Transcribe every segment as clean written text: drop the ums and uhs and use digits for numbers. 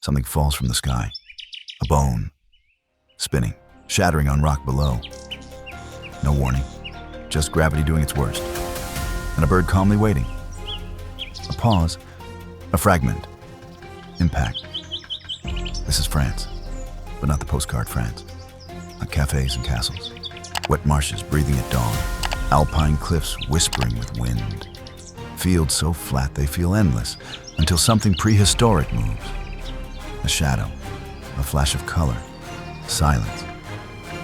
Something falls from the sky. A bone. Spinning, shattering on rock below. No warning, just gravity doing its worst. And a bird calmly waiting. A pause, a fragment. Impact. This is France, but not the postcard France. Not cafes and castles. Wet marshes breathing at dawn. Alpine cliffs whispering with wind. Fields so flat they feel endless until something prehistoric moves. A shadow, a flash of color, silence,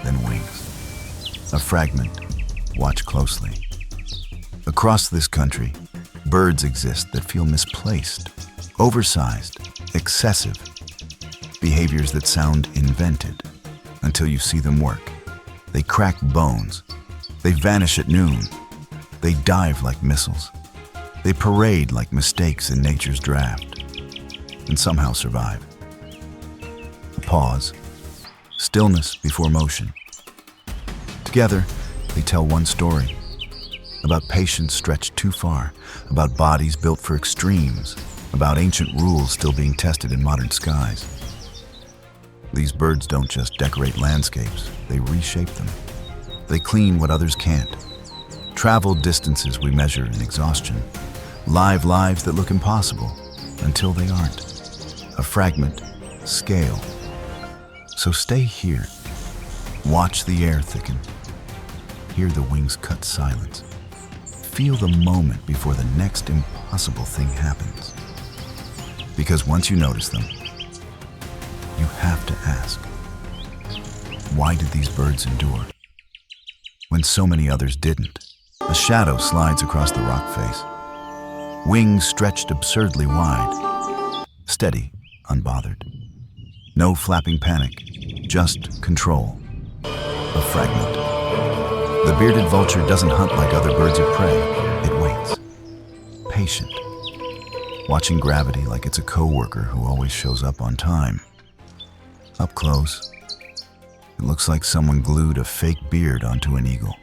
then wings. A fragment. Watch closely. Across this country, birds exist that feel misplaced, oversized, excessive. Behaviors that sound invented until you see them work. They crack bones. They vanish at noon. They dive like missiles. They parade like mistakes in nature's draft and somehow survive. A pause, stillness before motion. Together, they tell one story about patience stretched too far, about bodies built for extremes, about ancient rules still being tested in modern skies. These birds don't just decorate landscapes, they reshape them. They clean what others can't. Travel distances we measure in exhaustion. Live lives that look impossible until they aren't. A fragment, scale. So stay here. Watch the air thicken. Hear the wings cut silence. Feel the moment before the next impossible thing happens. Because once you notice them, you have to ask, why did these birds endure when so many others didn't? A shadow slides across the rock face. Wings stretched absurdly wide. Steady, unbothered. No flapping panic, just control. A fragment. The bearded vulture doesn't hunt like other birds of prey. It waits. Patient. Watching gravity like it's a coworker who always shows up on time. Up close, it looks like someone glued a fake beard onto an eagle.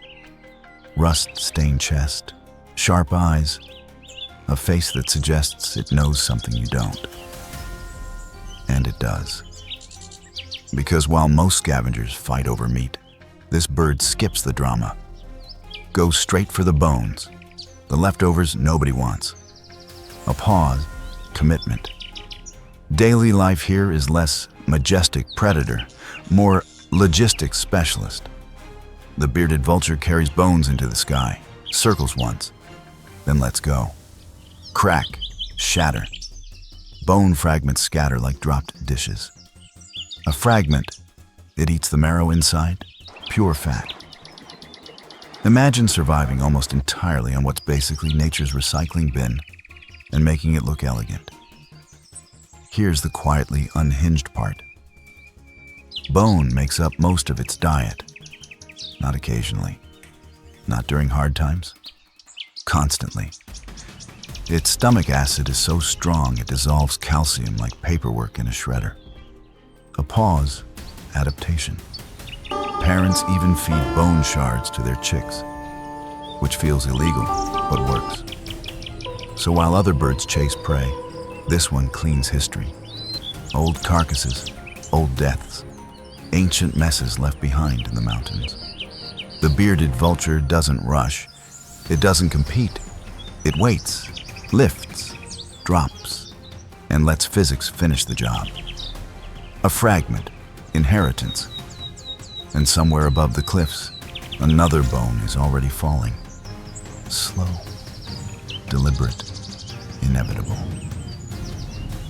Rust-stained chest, sharp eyes, a face that suggests it knows something you don't. And it does. Because while most scavengers fight over meat, this bird skips the drama, goes straight for the bones, the leftovers nobody wants. A pause, commitment. Daily life here is less majestic predator, more logistics specialist. The bearded vulture carries bones into the sky, circles once, then lets go. Crack, shatter. Bone fragments scatter like dropped dishes. A fragment, it eats the marrow inside, pure fat. Imagine surviving almost entirely on what's basically nature's recycling bin and making it look elegant. Here's the quietly unhinged part. Bone makes up most of its diet. Not occasionally. Not during hard times. Constantly. Its stomach acid is so strong it dissolves calcium like paperwork in a shredder. A pause, adaptation. Parents even feed bone shards to their chicks, which feels illegal, but works. So while other birds chase prey, this one cleans history. Old carcasses, old deaths, ancient messes left behind in the mountains. The bearded vulture doesn't rush. It doesn't compete. It waits, lifts, drops, and lets physics finish the job. A fragment, inheritance. And somewhere above the cliffs, another bone is already falling. Slow, deliberate, inevitable.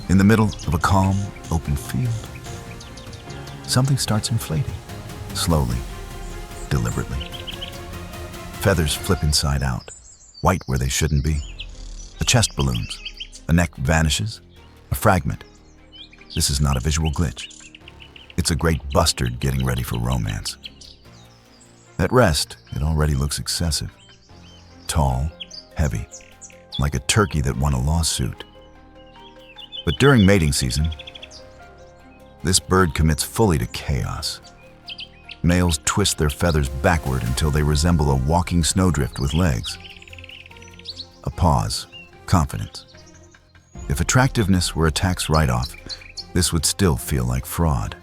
In the middle of a calm, open field, something starts inflating, slowly, deliberately. Feathers flip inside out, white where they shouldn't be. A chest balloons, a neck vanishes, a fragment. This is not a visual glitch. It's a great bustard getting ready for romance. At rest, it already looks excessive. Tall, heavy, like a turkey that won a lawsuit. But during mating season, this bird commits fully to chaos. Males twist their feathers backward until they resemble a walking snowdrift with legs. A pause, confidence. If attractiveness were a tax write-off, this would still feel like fraud.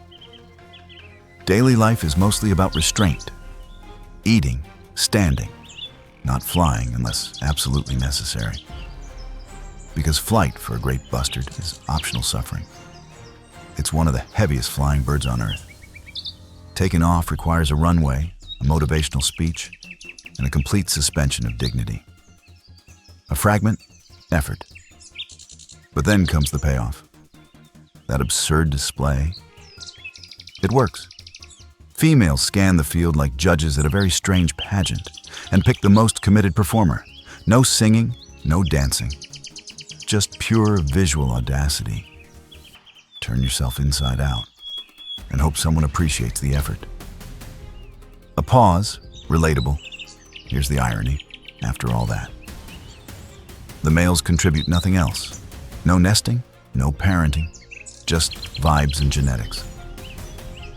Daily life is mostly about restraint, eating, standing, not flying unless absolutely necessary. Because flight for a great bustard is optional suffering. It's one of the heaviest flying birds on Earth. Taking off requires a runway, a motivational speech, and a complete suspension of dignity. A fragment, effort. But then comes the payoff. That absurd display. It works. Females scan the field like judges at a very strange pageant and pick the most committed performer. No singing, no dancing. Just pure visual audacity. Turn yourself inside out and hope someone appreciates the effort. A pause, relatable. Here's the irony, after all that. The males contribute nothing else. No nesting, no parenting, just vibes and genetics.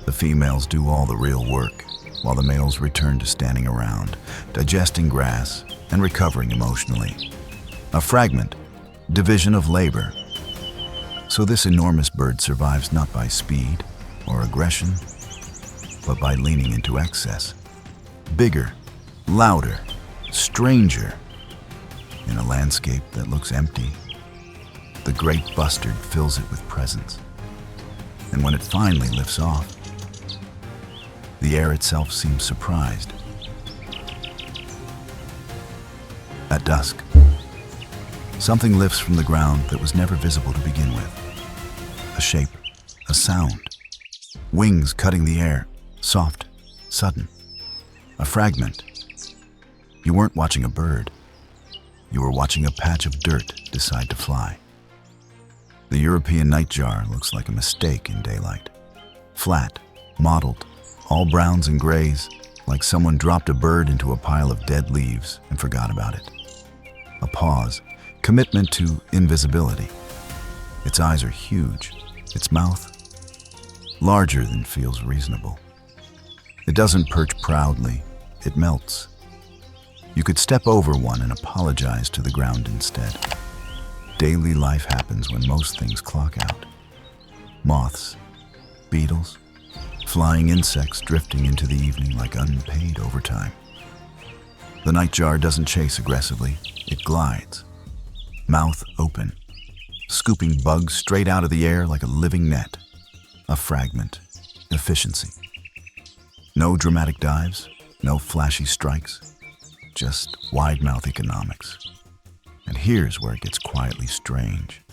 The females do all the real work, while the males return to standing around, digesting grass and recovering emotionally. A fragment, division of labor. So this enormous bird survives not by speed or aggression, but by leaning into excess. Bigger, louder, stranger. In a landscape that looks empty, the great bustard fills it with presence. And when it finally lifts off, the air itself seems surprised. At dusk, something lifts from the ground that was never visible to begin with. A shape, a sound. Wings cutting the air, soft, sudden. A fragment. You weren't watching a bird. You were watching a patch of dirt decide to fly. The European nightjar looks like a mistake in daylight. Flat, mottled, all browns and grays, like someone dropped a bird into a pile of dead leaves and forgot about it. A pause, commitment to invisibility. Its eyes are huge, its mouth larger than feels reasonable. It doesn't perch proudly, it melts. You could step over one and apologize to the ground instead. Daily life happens when most things clock out. Moths, beetles, flying insects drifting into the evening like unpaid overtime. The nightjar doesn't chase aggressively, it glides. Mouth open, scooping bugs straight out of the air like a living net. A fragment, efficiency. No dramatic dives, no flashy strikes, just wide-mouth economics. And here's where it gets quietly strange.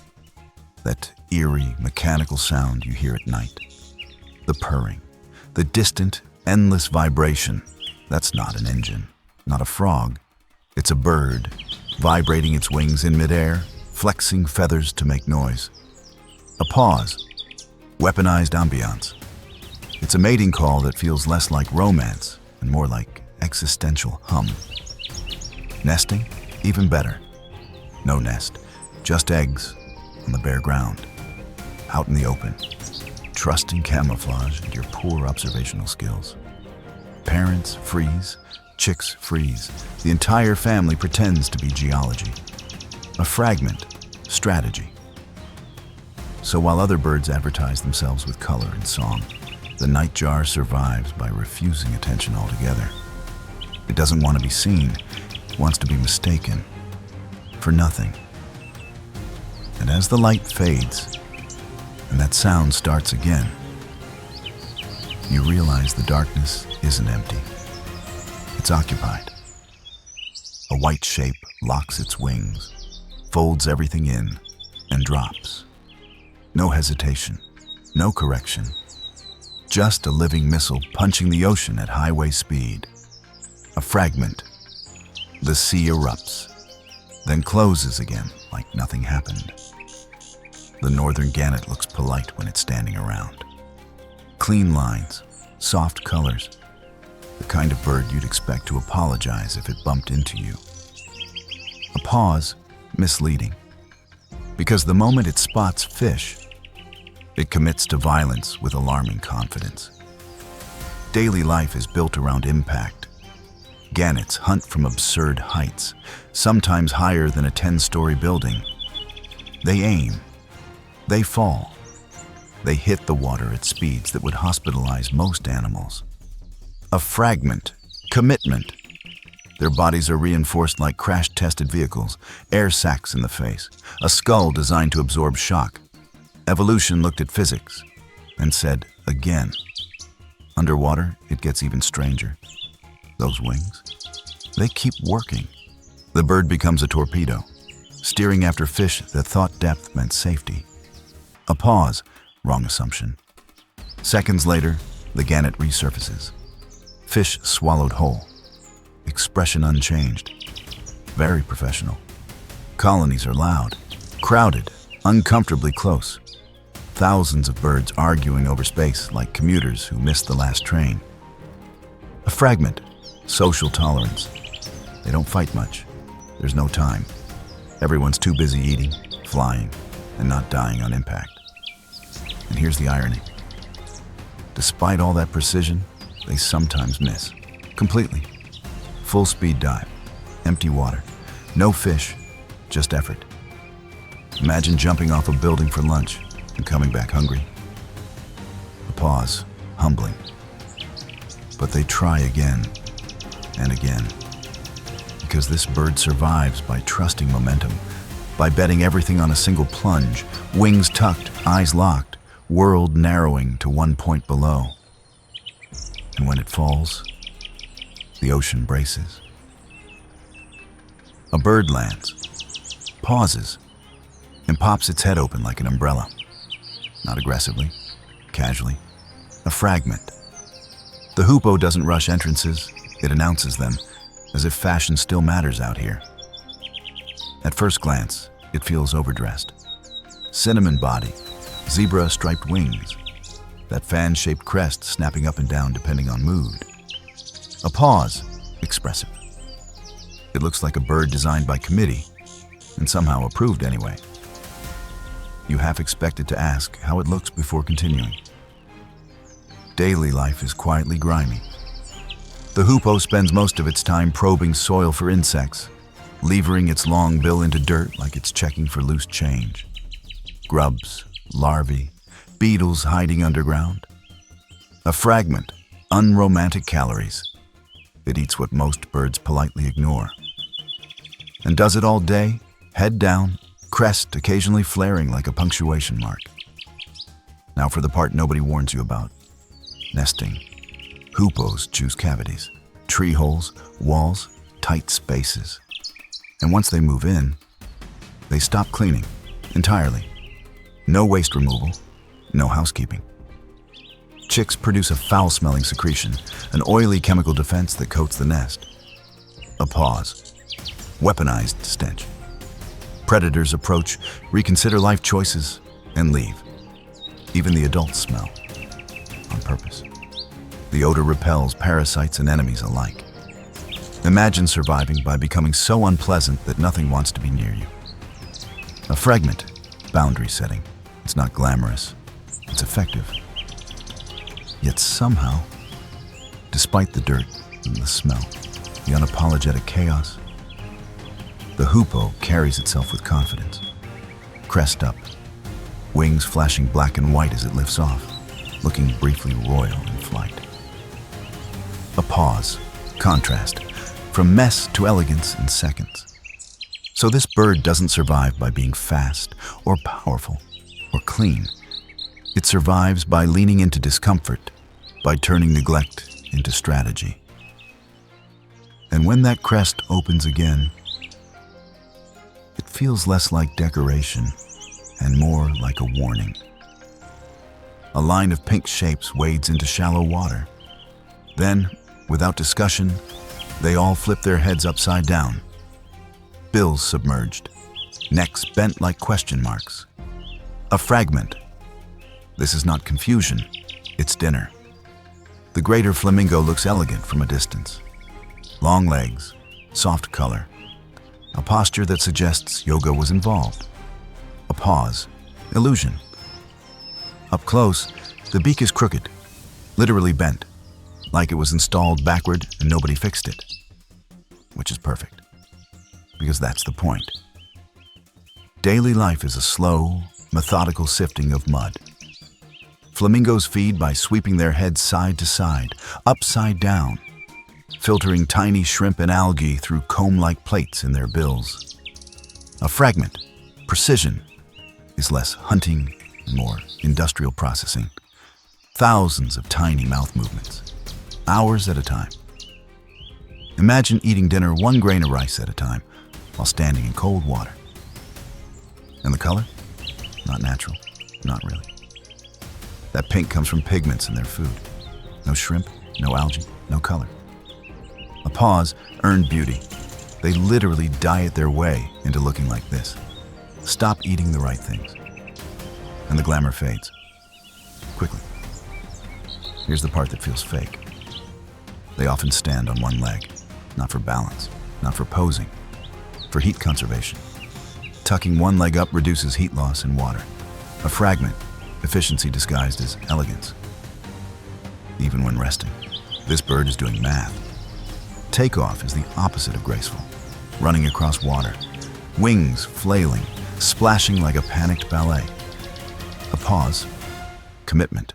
That eerie, mechanical sound you hear at night. The purring, the distant, endless vibration. That's not an engine, not a frog. It's a bird, vibrating its wings in midair, flexing feathers to make noise. A pause, weaponized ambiance. It's a mating call that feels less like romance and more like existential hum. Nesting? Even better. No nest, just eggs on the bare ground, out in the open, trusting camouflage and your poor observational skills. Parents freeze, chicks freeze. The entire family pretends to be geology. A fragment, strategy. So while other birds advertise themselves with color and song, the nightjar survives by refusing attention altogether. It doesn't want to be seen, it wants to be mistaken for nothing. And as the light fades and that sound starts again, you realize the darkness isn't empty. It's occupied. A white shape locks its wings, folds everything in, and drops. No hesitation, no correction. Just a living missile punching the ocean at highway speed. A fragment. The sea erupts, then closes again like nothing happened. The northern gannet looks polite when it's standing around. Clean lines, soft colors, the kind of bird you'd expect to apologize if it bumped into you. A pause, misleading, because the moment it spots fish, it commits to violence with alarming confidence. Daily life is built around impact. Gannets hunt from absurd heights, sometimes higher than a 10-story building. They aim, they fall, They hit the water at speeds that would hospitalize most animals. A fragment, commitment. Their bodies are reinforced like crash-tested vehicles, air sacs in the face, a skull designed to absorb shock. Evolution looked at physics and said, again. Underwater, it gets even stranger. Those wings, they keep working. The bird becomes a torpedo, steering after fish that thought depth meant safety. A pause, wrong assumption. Seconds later, the gannet resurfaces. Fish swallowed whole. Expression unchanged. Very professional. Colonies are loud, crowded, uncomfortably close. Thousands of birds arguing over space like commuters who missed the last train. A fragment, social tolerance. They don't fight much. There's no time. Everyone's too busy eating, flying, and not dying on impact. And here's the irony. Despite all that precision, they sometimes miss. Completely. Full speed dive, empty water, no fish, just effort. Imagine jumping off a building for lunch and coming back hungry. A pause, humbling. But they try again and again. Because this bird survives by trusting momentum, by betting everything on a single plunge, wings tucked, eyes locked, world narrowing to 1 point below. And when it falls, the ocean braces. A bird lands, pauses, and pops its head open like an umbrella. Not aggressively, casually, a fragment. The hoopoe doesn't rush entrances, it announces them, as if fashion still matters out here. At first glance, it feels overdressed. Cinnamon body, zebra-striped wings, that fan-shaped crest snapping up and down depending on mood. A pause, expressive. It looks like a bird designed by committee, and somehow approved anyway. You half expected to ask how it looks before continuing. Daily life is quietly grimy. The hoopoe spends most of its time probing soil for insects, levering its long bill into dirt like it's checking for loose change. Grubs, larvae, beetles hiding underground. A fragment, unromantic calories. It eats what most birds politely ignore. And does it all day, head down, crest occasionally flaring like a punctuation mark. Now for the part nobody warns you about. Nesting. Hoopoes choose cavities, tree holes, walls, tight spaces. And once they move in, they stop cleaning entirely. No waste removal, no housekeeping. Chicks produce a foul-smelling secretion, an oily chemical defense that coats the nest. A pause. Weaponized stench. Predators approach, reconsider life choices, and leave. Even the adults smell. On purpose. The odor repels parasites and enemies alike. Imagine surviving by becoming so unpleasant that nothing wants to be near you. A fragment, boundary setting. It's not glamorous. It's effective. Yet somehow, despite the dirt and the smell, the unapologetic chaos, the hoopoe carries itself with confidence. Crest up, wings flashing black and white as it lifts off, looking briefly royal in flight. A pause, contrast, from mess to elegance in seconds. So this bird doesn't survive by being fast or powerful or clean. It survives by leaning into discomfort, by turning neglect into strategy. And when that crest opens again, it feels less like decoration and more like a warning. A line of pink shapes wades into shallow water. Then, without discussion, they all flip their heads upside down. Bills submerged, necks bent like question marks. A fragment. This is not confusion, it's dinner. The greater flamingo looks elegant from a distance. Long legs, soft color. A posture that suggests yoga was involved. A pause, illusion. Up close, the beak is crooked, literally bent, like it was installed backward and nobody fixed it. Which is perfect, because that's the point. Daily life is a slow, methodical sifting of mud. Flamingos feed by sweeping their heads side to side, upside down, filtering tiny shrimp and algae through comb-like plates in their bills. A fragment, precision, is less hunting and more industrial processing. Thousands of tiny mouth movements, hours at a time. Imagine eating dinner 1 grain of rice at a time while standing in cold water. And the color? Not natural, not really. That pink comes from pigments in their food. No shrimp, no algae, no color. A pause earned beauty. They literally diet their way into looking like this. Stop eating the right things. And the glamour fades. Quickly. Here's the part that feels fake. They often stand on one leg, not for balance, not for posing, for heat conservation. Tucking one leg up reduces heat loss in water. A fragment, efficiency disguised as elegance. Even when resting, this bird is doing math. Takeoff is the opposite of graceful, running across water, wings flailing, splashing like a panicked ballet. A pause, commitment.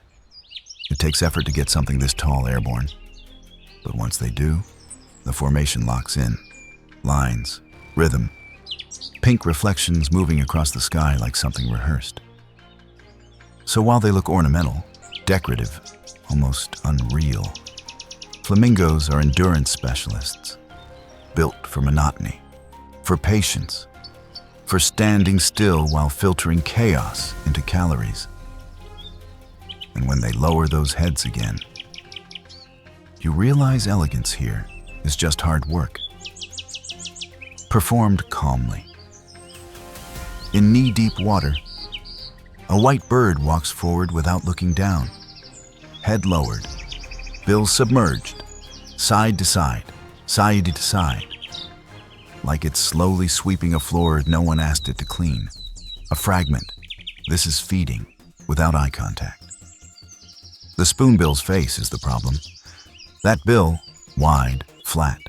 It takes effort to get something this tall airborne. But once they do, the formation locks in. Lines, rhythm, pink reflections moving across the sky like something rehearsed. So while they look ornamental, decorative, almost unreal, flamingos are endurance specialists, built for monotony, for patience, for standing still while filtering chaos into calories. And when they lower those heads again, you realize elegance here is just hard work, performed calmly. In knee-deep water, a white bird walks forward without looking down, head lowered, bill submerged, side to side, side to side, like it's slowly sweeping a floor no one asked it to clean. A fragment. This is feeding, without eye contact. The spoonbill's face is the problem. That bill, wide, flat,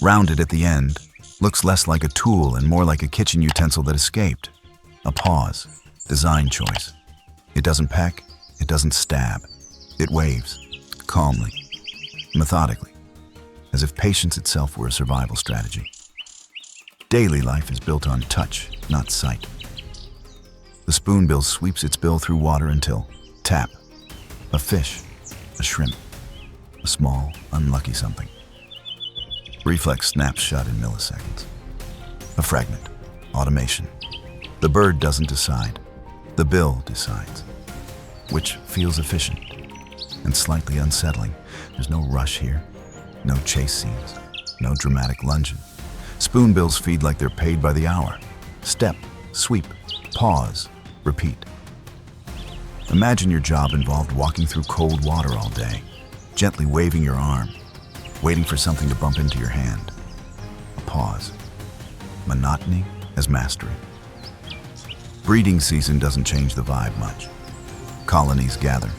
rounded at the end, looks less like a tool and more like a kitchen utensil that escaped. A pause. Design choice. It doesn't peck, it doesn't stab. It waves, calmly, methodically, as if patience itself were a survival strategy. Daily life is built on touch, not sight. The spoonbill sweeps its bill through water until, tap, a fish, a shrimp, a small, unlucky something. Reflex snaps shut in milliseconds. A fragment, automation. The bird doesn't decide. The bill decides, which feels efficient and slightly unsettling. There's no rush here, no chase scenes, no dramatic lunging. Spoonbills feed like they're paid by the hour. Step, sweep, pause, repeat. Imagine your job involved walking through cold water all day, gently waving your arm, waiting for something to bump into your hand. A pause. Monotony as mastery. Breeding season doesn't change the vibe much. Colonies gather.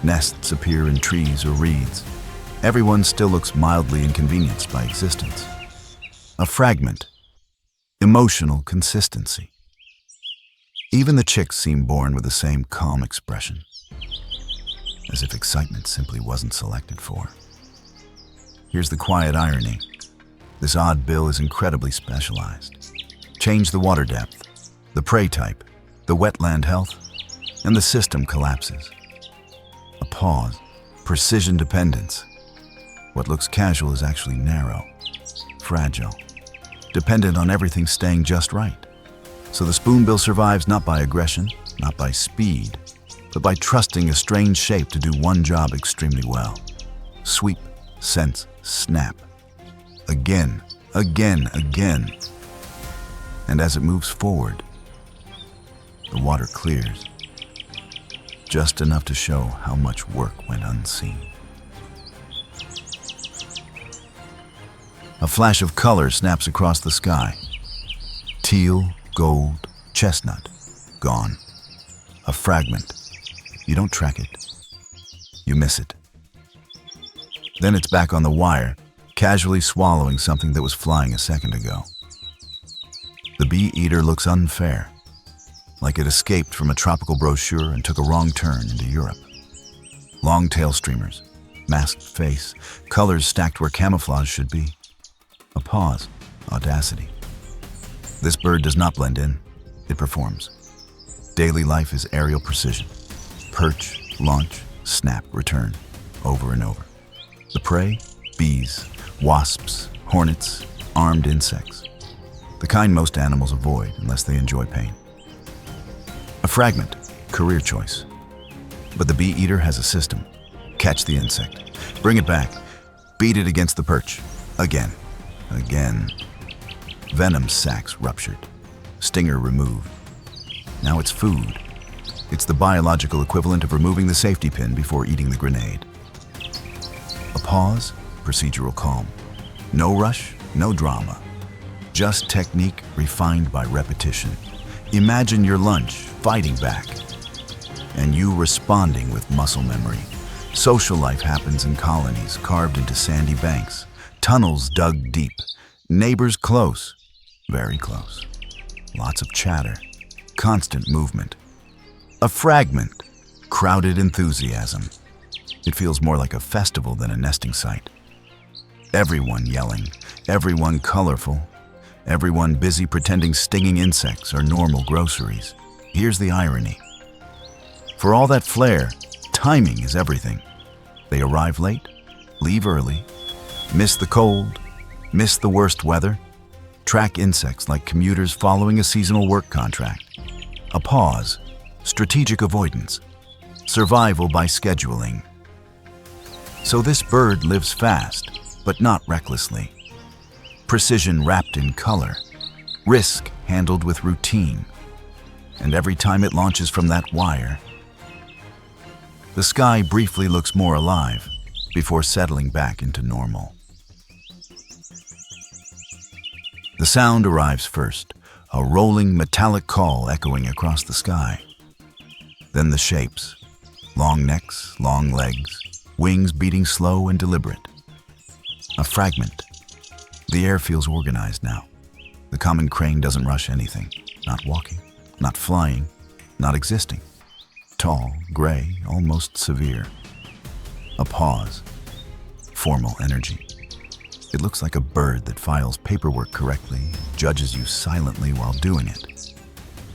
Nests appear in trees or reeds. Everyone still looks mildly inconvenienced by existence. A fragment. Emotional consistency. Even the chicks seem born with the same calm expression, as if excitement simply wasn't selected for. Here's the quiet irony. This odd bill is incredibly specialized. Change the water depth, the prey type, the wetland health, and the system collapses. A pause, precision dependence. What looks casual is actually narrow, fragile, dependent on everything staying just right. So the spoonbill survives not by aggression, not by speed, but by trusting a strange shape to do one job extremely well. Sweep, sense, snap. Again, again, again. And as it moves forward, the water clears, just enough to show how much work went unseen. A flash of color snaps across the sky. Teal, gold, chestnut, gone. A fragment. You don't track it. You miss it. Then it's back on the wire, casually swallowing something that was flying a second ago. The bee-eater looks unfair, like it escaped from a tropical brochure and took a wrong turn into Europe. Long tail streamers, masked face, colors stacked where camouflage should be. A pause, audacity. This bird does not blend in, it performs. Daily life is aerial precision. Perch, launch, snap, return, over and over. The prey? Bees, wasps, hornets, armed insects. The kind most animals avoid unless they enjoy pain. A fragment, career choice. But the bee eater has a system. Catch the insect, bring it back, beat it against the perch. Again. Venom sacs ruptured, stinger removed. Now it's food. It's the biological equivalent of removing the safety pin before eating the grenade. A pause, procedural calm. No rush, no drama. Just technique refined by repetition. Imagine your lunch fighting back, and you responding with muscle memory. Social life happens in colonies carved into sandy banks, tunnels dug deep, neighbors close, very close. Lots of chatter, constant movement. A fragment, crowded enthusiasm. It feels more like a festival than a nesting site. Everyone yelling, everyone colorful, everyone busy pretending stinging insects are normal groceries. Here's the irony. For all that flair, timing is everything. They arrive late, leave early, miss the cold, miss the worst weather, track insects like commuters following a seasonal work contract. A pause, strategic avoidance, survival by scheduling. So this bird lives fast, but not recklessly. Precision wrapped in color, risk handled with routine. And every time it launches from that wire, the sky briefly looks more alive before settling back into normal. The sound arrives first, a rolling metallic call echoing across the sky. Then the shapes, long necks, long legs, wings beating slow and deliberate. A fragment. The air feels organized now. The common crane doesn't rush anything, not walking, not flying, not existing. Tall, gray, almost severe. A pause. Formal energy. It looks like a bird that files paperwork correctly, judges you silently while doing it.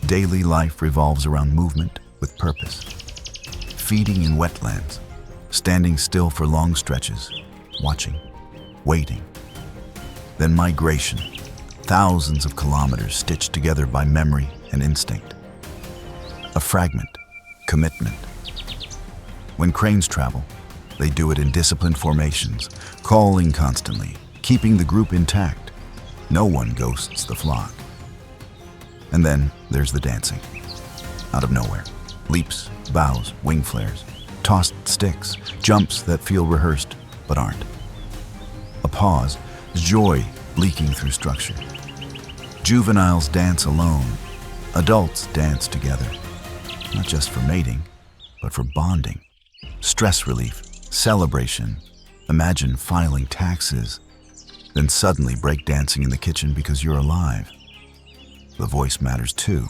Daily life revolves around movement with purpose. Feeding in wetlands, standing still for long stretches, watching, waiting. Then migration, thousands of kilometers stitched together by memory and instinct. A fragment, commitment. When cranes travel, they do it in disciplined formations, calling constantly, keeping the group intact. No one ghosts the flock. And then there's the dancing. Out of nowhere, leaps, bows, wing flares, tossed sticks, jumps that feel rehearsed but aren't. A pause, joy leaking through structure. Juveniles dance alone. Adults dance together. Not just for mating, but for bonding. Stress relief, celebration. Imagine filing taxes, then suddenly break dancing in the kitchen because you're alive. The voice matters too.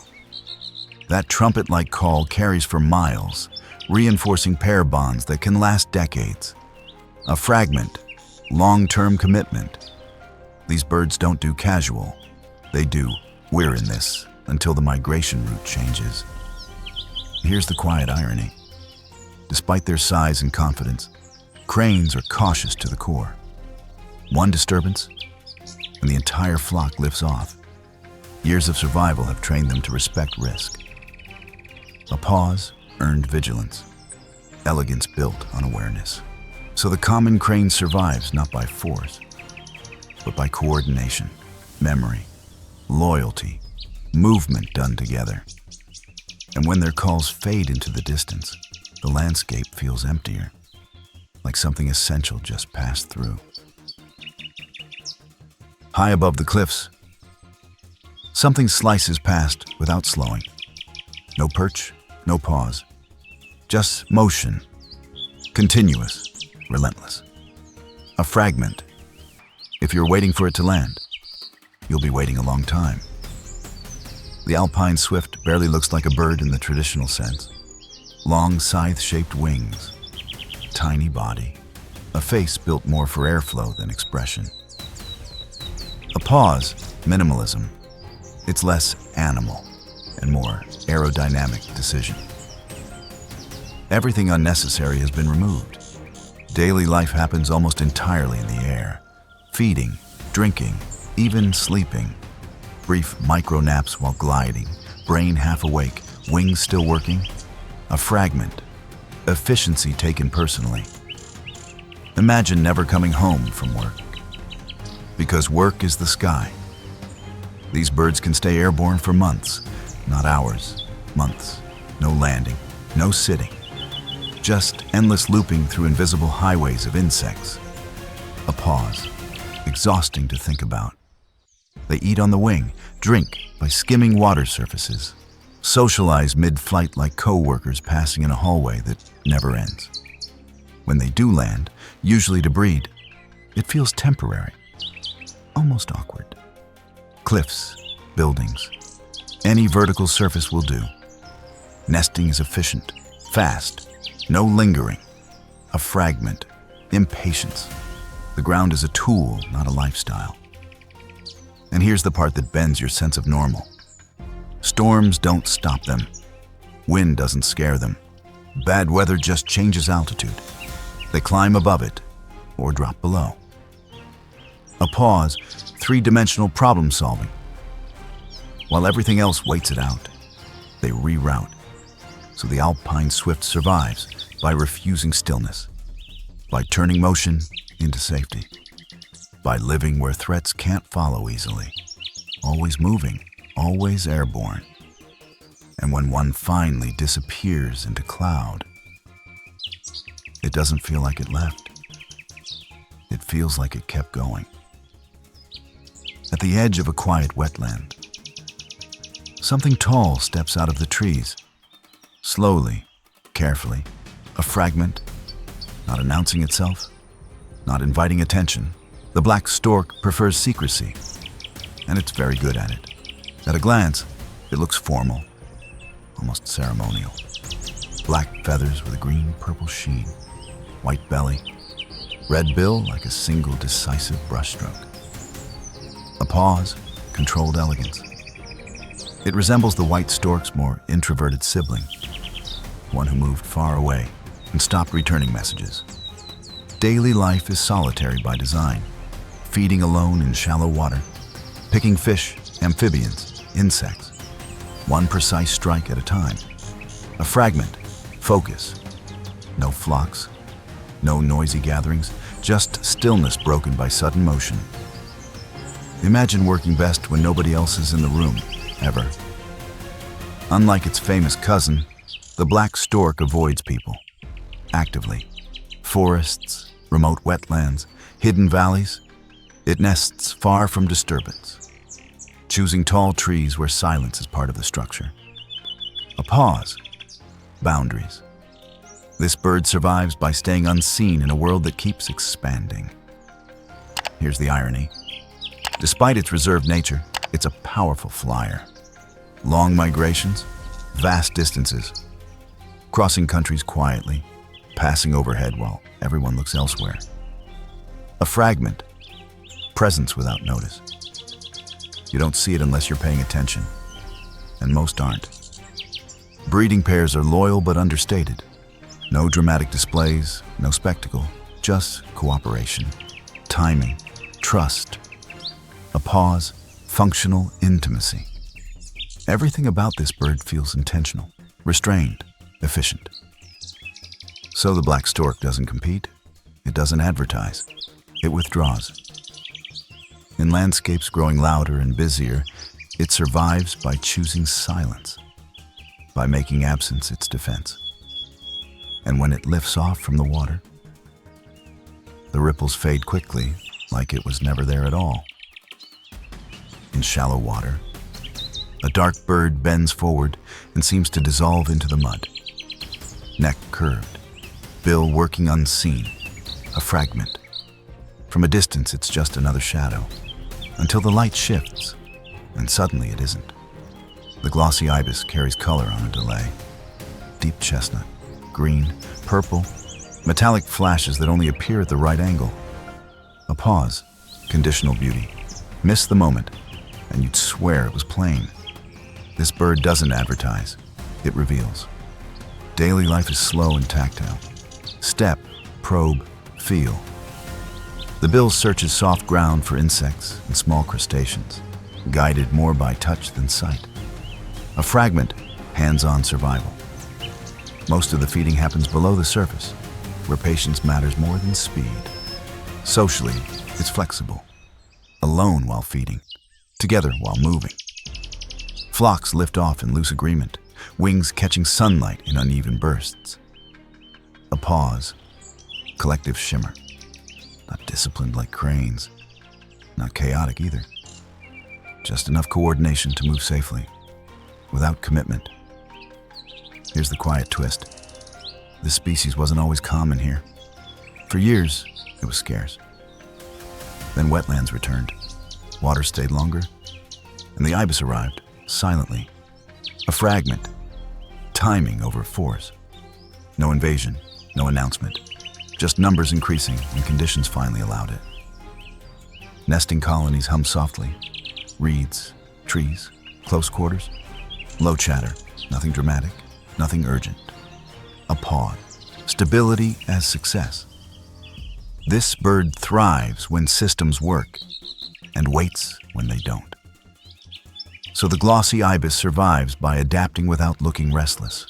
That trumpet-like call carries for miles, reinforcing pair bonds that can last decades. A fragment, long-term commitment. These birds don't do casual. They do, we're in this, until the migration route changes. Here's the quiet irony. Despite their size and confidence, cranes are cautious to the core. One disturbance, and the entire flock lifts off. Years of survival have trained them to respect risk. A pause earned vigilance. Elegance built on awareness. So the common crane survives not by force, but by coordination, memory, loyalty, movement done together. And when their calls fade into the distance, the landscape feels emptier, like something essential just passed through. High above the cliffs, something slices past without slowing. No perch, no pause, just motion, continuous, relentless. A fragment. If you're waiting for it to land, you'll be waiting a long time. The alpine swift barely looks like a bird in the traditional sense. Long scythe-shaped wings, tiny body, a face built more for airflow than expression. A pause, minimalism. It's less animal and more aerodynamic decision. Everything unnecessary has been removed. Daily life happens almost entirely in the air. Feeding, drinking, even sleeping. Brief micro naps while gliding, brain half awake, wings still working. A fragment. Efficiency taken personally. Imagine never coming home from work. Because work is the sky. These birds can stay airborne for months, not hours, months. No landing, no sitting. Just endless looping through invisible highways of insects. A pause, exhausting to think about. They eat on the wing, drink by skimming water surfaces, socialize mid-flight like co-workers passing in a hallway that never ends. When they do land, usually to breed, it feels temporary, almost awkward. Cliffs, buildings, any vertical surface will do. Nesting is efficient, fast, no lingering. A fragment, impatience. The ground is a tool, not a lifestyle. And here's the part that bends your sense of normal. Storms don't stop them. Wind doesn't scare them. Bad weather just changes altitude. They climb above it or drop below. A pause, three-dimensional problem solving. While everything else waits it out, they reroute. So the alpine swift survives by refusing stillness, by turning motion into safety, by living where threats can't follow easily, always moving, always airborne. And when one finally disappears into cloud, it doesn't feel like it left. It feels like it kept going. At the edge of a quiet wetland, something tall steps out of the trees. Slowly, carefully, a fragment, not announcing itself, not inviting attention. The black stork prefers secrecy, and it's very good at it. At a glance, it looks formal, almost ceremonial. Black feathers with a green-purple sheen, white belly, red bill like a single decisive brushstroke. A pause, controlled elegance. It resembles the white stork's more introverted sibling, one who moved far away and stopped returning messages. Daily life is solitary by design, feeding alone in shallow water, picking fish, amphibians, insects, one precise strike at a time. A fragment, focus. No flocks, no noisy gatherings, just stillness broken by sudden motion. Imagine working best when nobody else is in the room, ever. Unlike its famous cousin, the black stork avoids people, actively. Forests, remote wetlands, hidden valleys, it nests far from disturbance, choosing tall trees where silence is part of the structure. A pause, boundaries. This bird survives by staying unseen in a world that keeps expanding. Here's the irony. Despite its reserved nature, it's a powerful flyer. Long migrations, vast distances, crossing countries quietly, passing overhead while everyone looks elsewhere. A fragment, presence without notice. You don't see it unless you're paying attention, and most aren't. Breeding pairs are loyal but understated. No dramatic displays, no spectacle, just cooperation, timing, trust. A pause, functional intimacy. Everything about this bird feels intentional, restrained, efficient. So the black stork doesn't compete, it doesn't advertise, it withdraws. In landscapes growing louder and busier, it survives by choosing silence, by making absence its defense. And when it lifts off from the water, the ripples fade quickly, like it was never there at all. In shallow water, a dark bird bends forward and seems to dissolve into the mud. Neck curved, bill working unseen, a fragment. From a distance, it's just another shadow, until the light shifts, and suddenly it isn't. The glossy ibis carries color on a delay. Deep chestnut, green, purple, Metallic flashes that only appear at the right angle. A pause, conditional beauty. Miss the moment, and you'd swear it was plain. This bird doesn't advertise, it reveals. Daily life is slow and tactile. Step, probe, feel. The bill searches soft ground for insects and small crustaceans, guided more by touch than sight. A fragment, hands-on survival. Most of the feeding happens below the surface, where patience matters more than speed. Socially, it's flexible. Alone while feeding, together while moving. Flocks lift off in loose agreement, wings catching sunlight in uneven bursts. A pause, collective shimmer. Not disciplined like cranes, not chaotic either. Just enough coordination to move safely, without commitment. Here's the quiet twist. This species wasn't always common here. For years, it was scarce. Then wetlands returned, water stayed longer, and the ibis arrived, silently. A fragment, timing over force. No invasion, no announcement. Just numbers increasing when conditions finally allowed it. Nesting colonies hum softly. Reeds, trees, close quarters. Low chatter, nothing dramatic, nothing urgent. A pause, stability as success. This bird thrives when systems work and waits when they don't. So the glossy ibis survives by adapting without looking restless,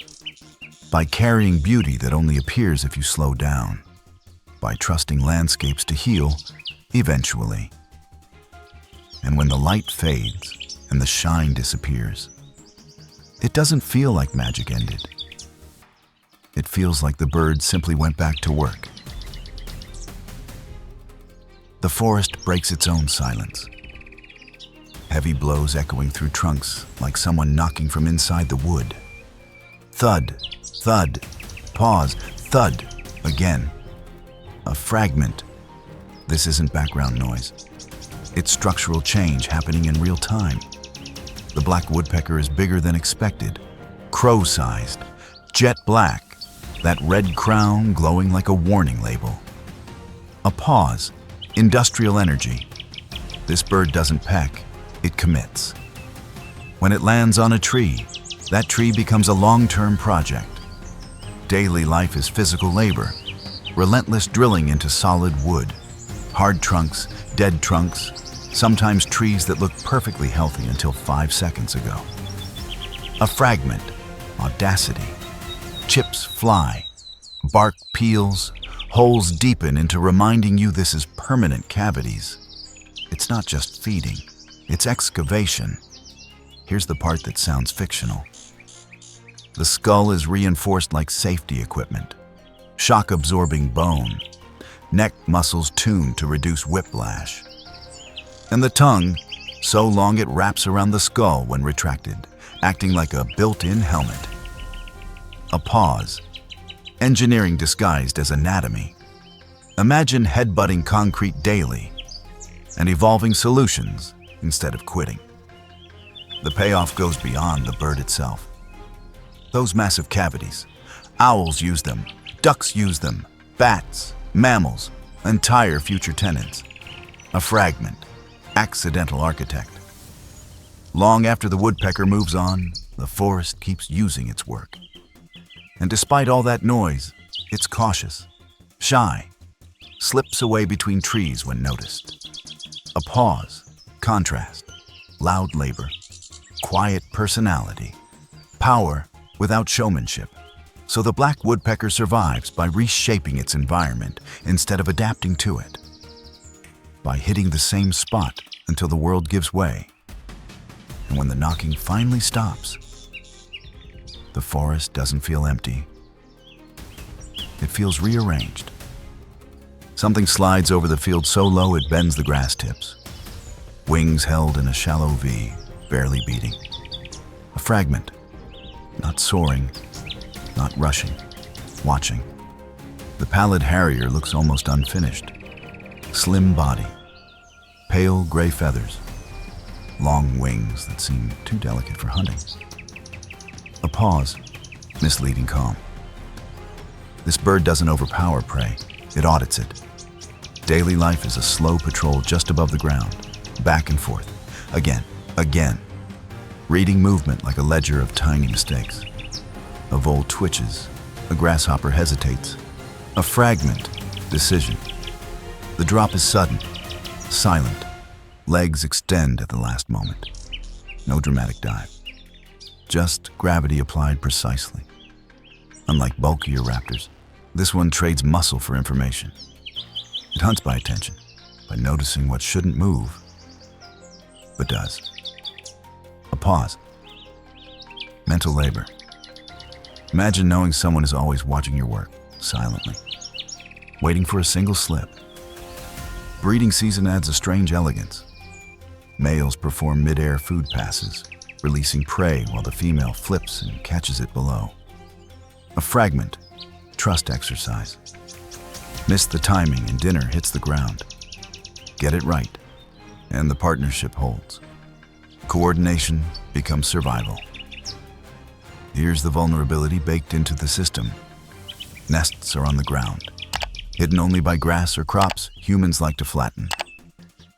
by carrying beauty that only appears if you slow down, by trusting landscapes to heal eventually. And when the light fades and the shine disappears, it doesn't feel like magic ended. It feels like the bird simply went back to work. The forest breaks its own silence. Heavy blows echoing through trunks like someone knocking from inside the wood. Thud, thud, pause, thud, again. A fragment. This isn't background noise. It's structural change happening in real time. The black woodpecker is bigger than expected, crow-sized, jet black, that red crown glowing like a warning label. A pause, industrial energy. This bird doesn't peck, it commits. When it lands on a tree, that tree becomes a long-term project. Daily life is physical labor, relentless drilling into solid wood, hard trunks, dead trunks, sometimes trees that look perfectly healthy until 5 seconds ago. A fragment, audacity. Chips fly, bark peels, holes deepen into reminding you this is permanent cavities. It's not just feeding, it's excavation. Here's the part that sounds fictional. The skull is reinforced like safety equipment. Shock-absorbing bone, neck muscles tuned to reduce whiplash. And the tongue, so long it wraps around the skull when retracted, acting like a built-in helmet. A pause, engineering disguised as anatomy. Imagine headbutting concrete daily and evolving solutions instead of quitting. The payoff goes beyond the bird itself. Those massive cavities, owls use them, ducks use them, bats, mammals, entire future tenants. A fragment, accidental architect. Long after the woodpecker moves on, the forest keeps using its work. And despite all that noise, it's cautious, shy, slips away between trees when noticed. A pause, contrast, loud labor, quiet personality, power without showmanship. So the black woodpecker survives by reshaping its environment instead of adapting to it. By hitting the same spot until the world gives way. And when the knocking finally stops, the forest doesn't feel empty. It feels rearranged. Something slides over the field so low it bends the grass tips. Wings held in a shallow V, barely beating. A fragment, not soaring, not rushing, watching. The pallid harrier looks almost unfinished. Slim body, pale gray feathers, long wings that seem too delicate for hunting. A pause, misleading calm. This bird doesn't overpower prey, it audits it. Daily life is a slow patrol just above the ground, back and forth, again, reading movement like a ledger of tiny mistakes. A vole twitches, a grasshopper hesitates, a fragment, decision. The drop is sudden, silent, legs extend at the last moment. No dramatic dive, just gravity applied precisely. Unlike bulkier raptors, this one trades muscle for information. It hunts by attention, by noticing what shouldn't move, but does. A pause. Mental labor. Imagine knowing someone is always watching your work, silently, waiting for a single slip. Breeding season adds a strange elegance. Males perform mid-air food passes, releasing prey while the female flips and catches it below. A fragment, trust exercise. Miss the timing and dinner hits the ground. Get it right, and the partnership holds. Coordination becomes survival. Here's the vulnerability baked into the system. Nests are on the ground. Hidden only by grass or crops humans like to flatten.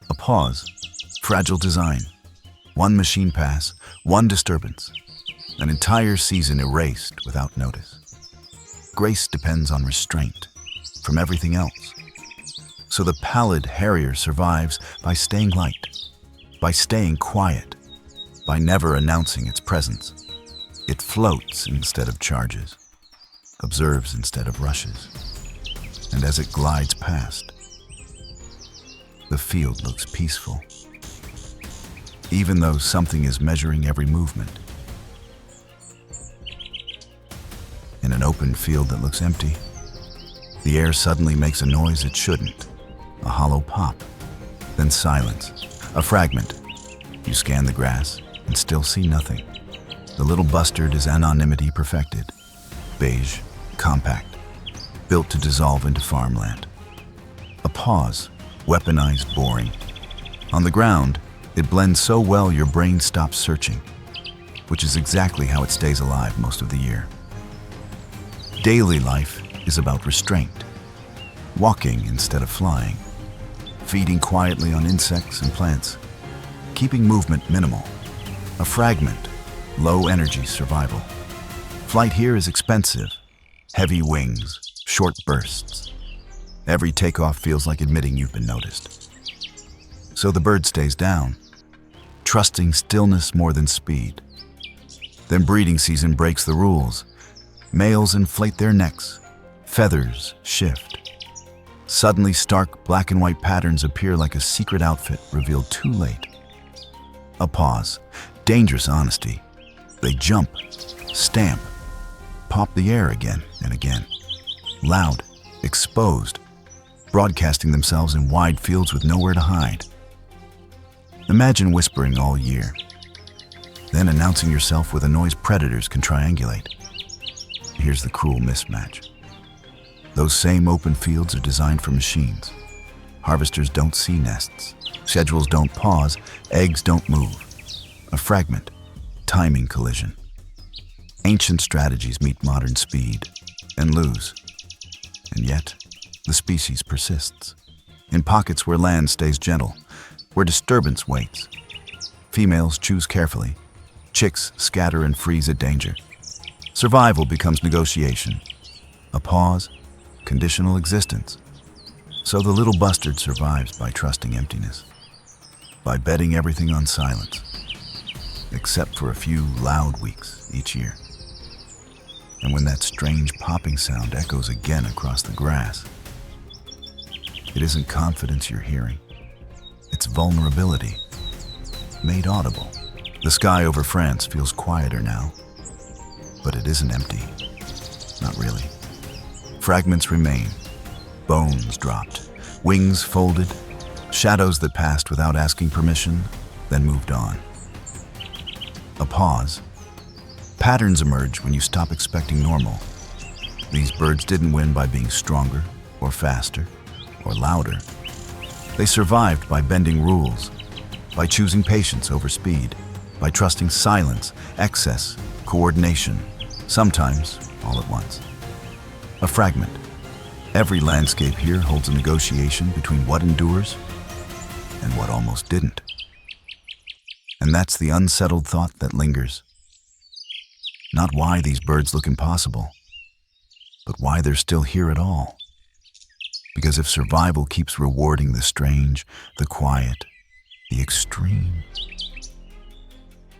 A pause, fragile design. One machine pass, one disturbance. An entire season erased without notice. Grace depends on restraint from everything else. So the pallid harrier survives by staying light, by staying quiet, by never announcing its presence. It floats instead of charges, observes instead of rushes. And as it glides past, the field looks peaceful, even though something is measuring every movement. In an open field that looks empty, the air suddenly makes a noise it shouldn't, a hollow pop, then silence, a fragment. You scan the grass and still see nothing. The little bustard is anonymity perfected, beige, compact, built to dissolve into farmland. A pause, weaponized boring. On the ground, it blends so well your brain stops searching, which is exactly how it stays alive most of the year. Daily life is about restraint, walking instead of flying, feeding quietly on insects and plants, keeping movement minimal, a fragment, low energy survival. Flight here is expensive, heavy wings, short bursts. Every takeoff feels like admitting you've been noticed. So the bird stays down, trusting stillness more than speed. Then breeding season breaks the rules. Males inflate their necks, feathers shift. Suddenly stark black and white patterns appear like a secret outfit revealed too late. A pause, dangerous honesty. They jump, stamp, pop the air again and again. Loud, exposed, broadcasting themselves in wide fields with nowhere to hide. Imagine whispering all year, then announcing yourself with a noise predators can triangulate. Here's the cruel mismatch. Those same open fields are designed for machines. Harvesters don't see nests. Schedules don't pause. Eggs don't move. A fragment, timing collision. Ancient strategies meet modern speed and lose. And yet, the species persists. In pockets where land stays gentle, where disturbance waits. Females choose carefully. Chicks scatter and freeze at danger. Survival becomes negotiation. A pause, conditional existence. So the little bustard survives by trusting emptiness, by betting everything on silence, except for a few loud weeks each year. And when that strange popping sound echoes again across the grass, it isn't confidence you're hearing. It's vulnerability, made audible. The sky over France feels quieter now, but it isn't empty. Not really. Fragments remain, bones dropped, wings folded, shadows that passed without asking permission, then moved on. A pause. Patterns emerge when you stop expecting normal. These birds didn't win by being stronger, or faster, or louder. They survived by bending rules, by choosing patience over speed, by trusting silence, excess, coordination, sometimes all at once. a fragment. Every landscape here holds a negotiation between what endures and what almost didn't. And that's the unsettled thought that lingers. Not why these birds look impossible, but why they're still here at all. Because if survival keeps rewarding the strange, the quiet, the extreme,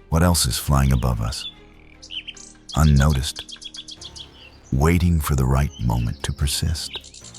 what else is flying above us? Unnoticed, waiting for the right moment to persist.